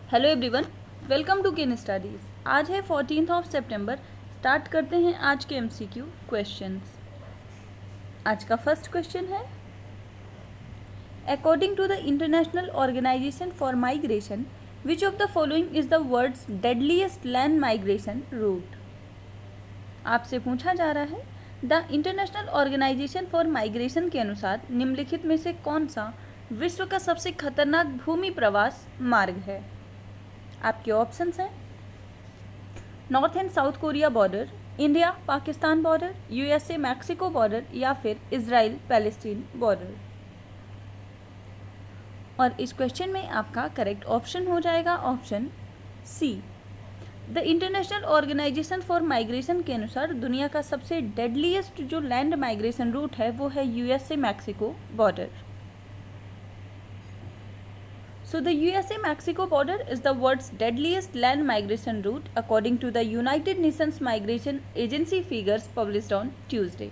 Hello everyone, welcome to Ken Studies. आज है 14 सितंबर। Start करते हैं आज के एमसीक्यू क्वेश्चंस। आज का फर्स्ट क्वेश्चन है, according to the International Organization for Migration which of the following is the world's deadliest land migration route. आपसे पूछा जा रहा है, the International Organization for Migration के अनुसार निम्नलिखित में से कौन सा विश्व का सबसे खतरनाक भूमि प्रवास मार्ग है। आपके ऑप्शंस हैं north and south Korea border, India Pakistan border, USA Mexico border या फिर इजराइल पैलेस्टीन बॉर्डर। और इस क्वेश्चन में आपका करेक्ट ऑप्शन हो जाएगा option C. The International Organization for Migration के अनुसार दुनिया का सबसे डेडलीस्ट जो लैंड माइग्रेशन रूट है वो है USA Mexico border. So the USA-Mexico border is the world's deadliest land migration route according to the United Nations Migration Agency figures published on Tuesday,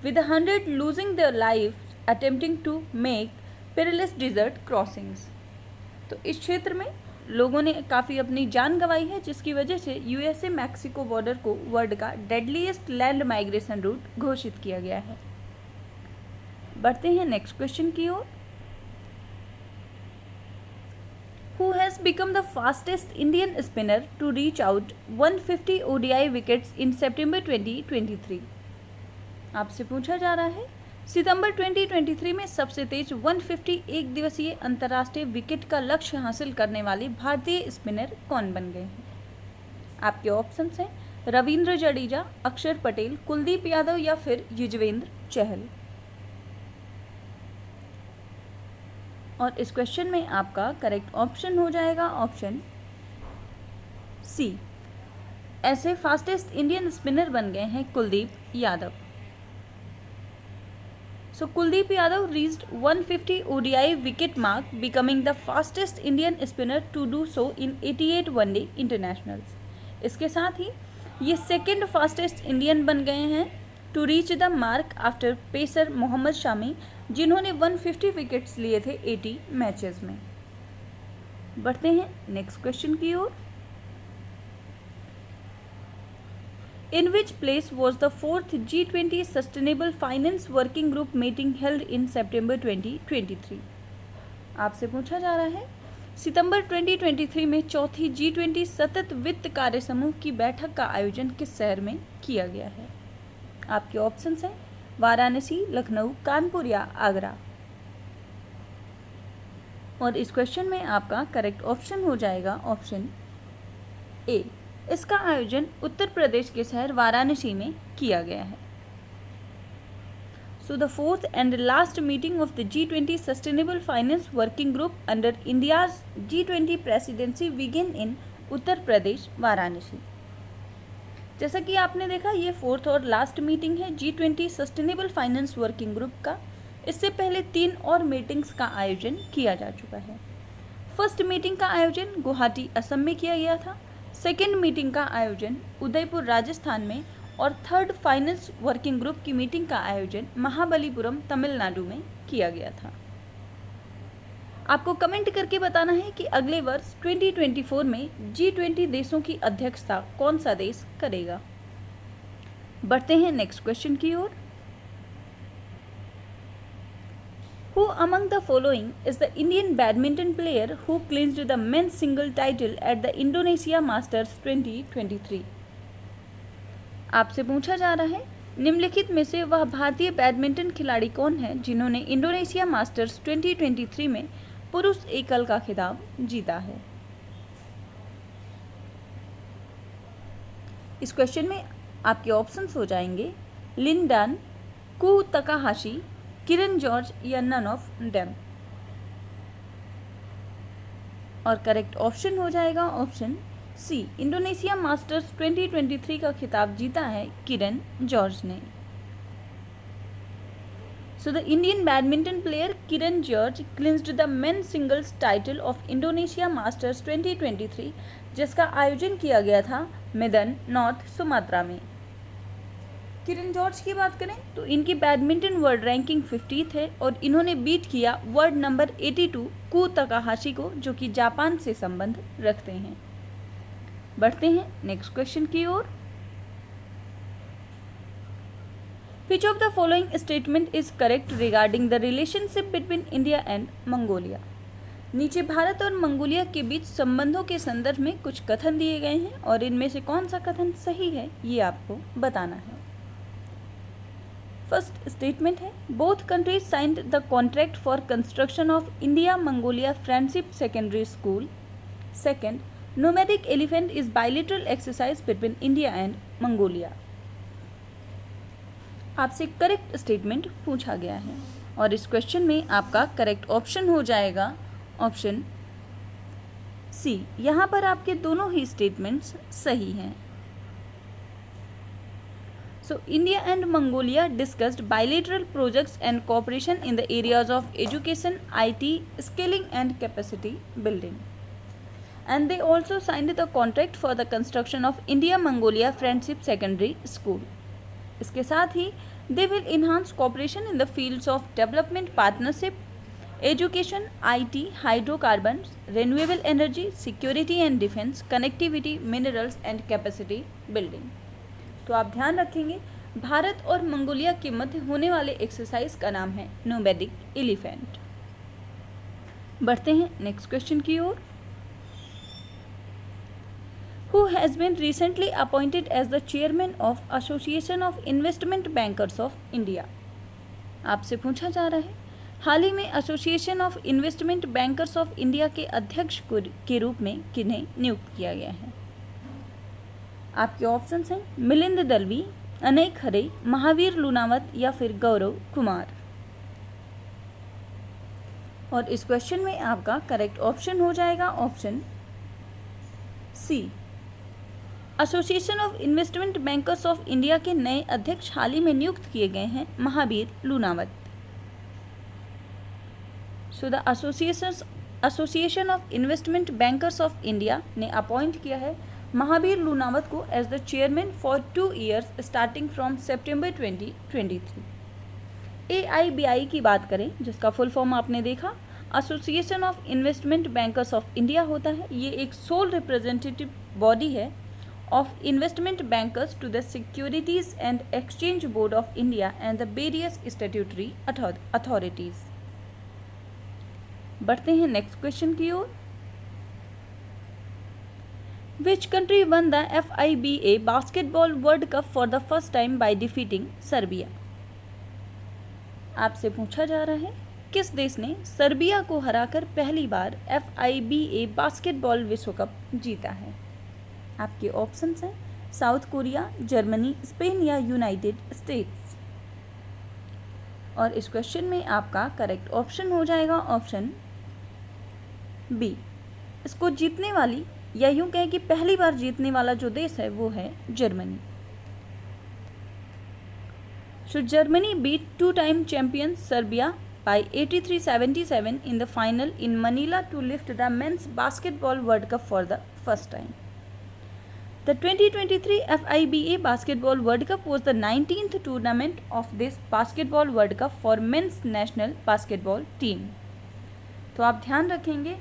with 100 losing their lives attempting to make perilous desert crossings. तो इस क्षेत्र में लोगों ने काफ़ी अपनी जान गंवाई है, जिसकी वजह से यूएसए मैक्सिको बॉर्डर को वर्ल्ड का डेडलीस्ट लैंड माइग्रेशन रूट घोषित किया गया है। बढ़ते हैं नेक्स्ट क्वेश्चन की ओर। Who has become the fastest Indian spinner to reach out 150 ODI wickets in September 2023? आपसे पूछा जा रहा है, सितंबर 2023 में सबसे तेज 150 एक दिवसीय अंतर्राष्ट्रीय विकेट का लक्ष्य हासिल करने वाले भारतीय स्पिनर कौन बन गए हैं। आपके ऑप्शंस हैं रविंद्र जडेजा, अक्षर पटेल, कुलदीप यादव या फिर युजवेंद्र चहल। और इस क्वेश्चन में आपका करेक्ट ऑप्शन हो जाएगा ऑप्शन सी। ऐसे फास्टेस्ट इंडियन स्पिनर बन गए हैं Kuldeep Yadav. So Kuldeep Yadav reached 150 ODI wicket mark, becoming the fastest Indian spinner to do so in 88 one day internationals. इसके साथ ही ये सेकेंड फास्टेस्ट इंडियन बन गए हैं to reach the mark after pacer Mohammed Shami, जिन्होंने 150 विकेट्स लिए थे 80 मैचेस में। बढ़ते हैं नेक्स्ट क्वेश्चन की ओर। In which place was the 4th G20 sustainable finance working group meeting held in September 2023? आपसे पूछा जा रहा है, सितंबर 2023 में चौथी G20 सतत वित्त कार्य समूह की बैठक का आयोजन किस शहर में किया गया है। आपके ऑप्शंस हैं वाराणसी, लखनऊ, कानपुर या आगरा। और इस क्वेश्चन में आपका करेक्ट ऑप्शन हो जाएगा ऑप्शन ए। इसका आयोजन उत्तर प्रदेश के शहर वाराणसी में किया गया है। So the 4th and last meeting of the G20 Sustainable Finance Working Group under India's G20 presidency began in Uttar Pradesh Varanasi. जैसा कि आपने देखा, ये 4th और लास्ट मीटिंग है G20 sustainable finance working group का। इससे पहले 3 और मीटिंग्स का आयोजन किया जा चुका है। फर्स्ट मीटिंग का आयोजन गुवाहाटी असम में किया गया था, सेकेंड मीटिंग का आयोजन उदयपुर राजस्थान में और थर्ड फाइनेंस वर्किंग ग्रुप की मीटिंग का आयोजन महाबलीपुरम तमिलनाडु में किया गया था। आपको कमेंट करके बताना है कि अगले वर्ष 2024 में G20 देशों की अध्यक्षता कौन सा देश करेगा। बढ़ते हैं नेक्स्ट क्वेश्चन की ओर। Who among the following is the Indian badminton player who clinched the men's single title at the Indonesia Masters 2023? आपसे पूछा जा रहा है, निम्नलिखित में से वह भारतीय बैडमिंटन खिलाड़ी कौन है जिन्होंने इंडोनेशिया मास्टर्स 2023 में पुरुष एकल का खिताब जीता है। इस क्वेश्चन में आपके ऑप्शंस हो जाएंगे लिन डान, कू तकाहाशी, किरण जॉर्ज या नन ऑफ देम। और करेक्ट ऑप्शन हो जाएगा ऑप्शन सी। इंडोनेशिया मास्टर्स 2023 का खिताब जीता है किरण जॉर्ज ने। So the Indian badminton player Kiran George clinched the men's singles title of Indonesia Masters 2023, जिसका आयोजन किया गया था मेदन, नॉर्थ सुमात्रा में। किरण जॉर्ज की बात करें तो इनकी बैडमिंटन वर्ल्ड रैंकिंग 50th है और इन्होंने बीट किया वर्ल्ड नंबर 82 कू तकाहाशी को, जो कि जापान से संबंध रखते हैं। बढ़ते हैं नेक्स्ट क्वेश्चन की ओर। Which of the following statement is correct regarding the relationship between India and Mongolia? नीचे भारत और मंगोलिया के बीच संबंधों के संदर्भ में कुछ कथन दिए गए हैं और इनमें से कौन सा कथन सही है ये आपको बताना है। फर्स्ट स्टेटमेंट है, both countries signed the contract for construction of India Mongolia friendship secondary school. Second, nomadic elephant is bilateral exercise between India and Mongolia. आपसे करेक्ट स्टेटमेंट पूछा गया है और इस क्वेश्चन में आपका करेक्ट ऑप्शन हो जाएगा ऑप्शन सी। यहाँ पर आपके दोनों ही स्टेटमेंट्स सही हैं। So India and Mongolia discussed bilateral projects and cooperation in the areas of education, IT, skilling and capacity building, and they also signed the contract for the construction of India-Mongolia Friendship Secondary School. इसके साथ ही they will enhance cooperation in the fields of development partnership, education, IT, hydrocarbons, renewable energy, security and defense, connectivity, minerals and capacity building. तो आप ध्यान रखेंगे भारत और Mongolia के मध्य होने वाले एक्सरसाइज का नाम है नोमैडिक एलिफेंट। बढ़ते हैं नेक्स्ट क्वेश्चन की ओर। Who has been recently appointed as the chairman of Association of Investment Bankers of India? आपसे पूछा जा रहा है हाल ही में association of Investment Bankers of India के अध्यक्ष के रूप में किन्हें नियुक्त किया गया है। आपके ऑप्शंस हैं मिलिंद दलवी, अनय खरे, महावीर लूनावत या फिर गौरव कुमार। और इस क्वेश्चन में आपका करेक्ट ऑप्शन हो जाएगा option C. Association of Investment Bankers of India के नए अध्यक्ष हाल ही में नियुक्त किए गए हैं Mahavir Lunawat. So the Association of Investment Bankers of India ने अपॉइंट किया है महावीर लूनावत को as the chairman for 2 years starting from September 2023। AIBI की बात करें जिसका फुल फॉर्म आपने देखा, association of Investment Bankers of India होता है। ये एक सोल रिप्रेजेंटेटिव बॉडी है of investment bankers to the Securities and Exchange Board of India and the various statutory authorities. बढ़ते हैं नेक्स्ट क्वेश्चन की ओर। Which country won the FIBA Basketball World Cup for the first time by defeating Serbia? आपसे पूछा जा रहा है किस देश ने सर्बिया को हराकर पहली बार FIBA बास्केटबॉल विश्व कप जीता है। आपके ऑप्शंस हैं साउथ कोरिया, जर्मनी, स्पेन या यूनाइटेड स्टेट्स। और इस क्वेश्चन में आपका करेक्ट ऑप्शन हो जाएगा ऑप्शन बी। इसको जीतने वाली या यूं कहें कि पहली बार जीतने वाला जो देश है वो है Germany. So Germany beat 2-time champion Serbia by 83-77 in the final in Manila to lift the men's basketball World Cup for the first time. The 2023 FIBA Basketball World Cup was the 19th tournament of this Basketball World Cup for men's national basketball team. तो आप ध्यान रखेंगे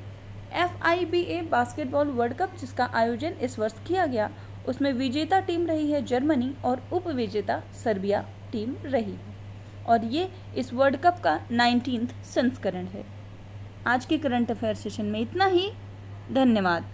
FIBA basketball world cup जिसका आयोजन इस वर्ष किया गया उसमें विजेता टीम रही है जर्मनी और उप विजेता सर्बिया टीम रही है और ये इस वर्ल्ड कप का 19th संस्करण है। आज के करंट अफेयर सेशन में इतना ही। धन्यवाद।